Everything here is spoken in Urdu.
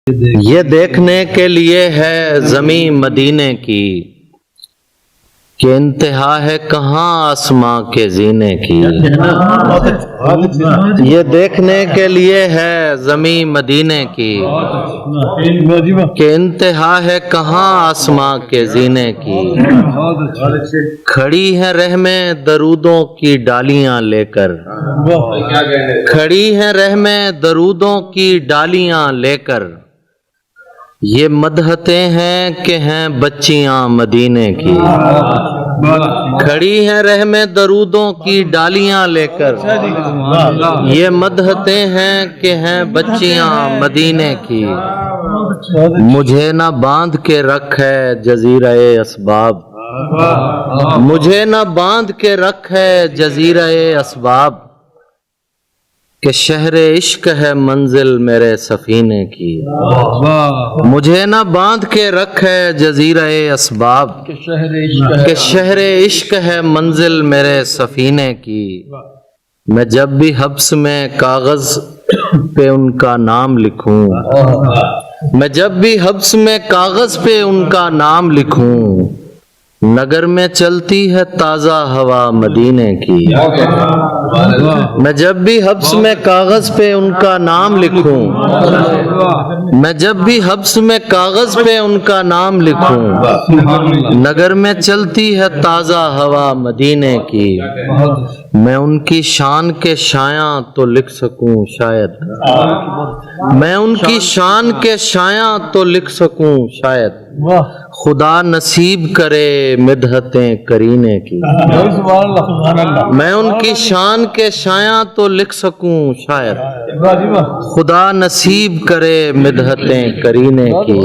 یہ دیکھنے کے لیے ہے زمین مدینے کی کہ انتہا ہے کہاں آسماں کے زینے کی۔ یہ دیکھنے کے لیے ہے زمین مدینے کی کہ انتہا ہے کہاں آسماں کے زینے کی۔ کھڑی ہیں رہ میں درودوں کی ڈالیاں لے کر، کھڑی ہیں رہ میں درودوں کی ڈالیاں لے کر، یہ مدحتیں ہیں کہ ہیں بچیاں مدینے کی۔ کھڑی ہیں رہ میں درودوں کی ڈالیاں لے کر، یہ مدحتیں ہیں کہ ہیں بچیاں مدینے کی۔ مجھے نہ باندھ کے رکھ ہے جزیرہ اسباب، مجھے نہ باندھ کے رکھ ہے جزیرہ اسباب، کہ شہر عشق ہے منزل میرے سفینے کی۔ مجھے نہ باندھ کے رکھ ہے جزیرہ اسباب، کہ شہر عشق ہے منزل میرے سفینے کی۔ میں جب بھی حبس میں کاغذ پہ ان کا نام لکھوں، میں جب بھی حبس میں کاغذ پہ ان کا نام لکھوں، نگر میں چلتی ہے تازہ ہوا مدینے کی۔ میں جب بھی حبس میں کاغذ پہ ان کا نام لکھوں، میں جب بھی حبس میں کاغذ پہ ان کا نام لکھوں، نگر میں چلتی ہے تازہ ہوا مدینے کی۔ میں ان کی شان کے شایاں تو لکھ سکوں شاید، میں ان کی شان کے شایاں تو لکھ سکوں شاید، خدا نصیب کرے مدحتیں کرینے کی۔ میں ان کی شان کے شایاں تو لکھ سکوں شاید، خدا نصیب کرے مدحتیں کرینے کی۔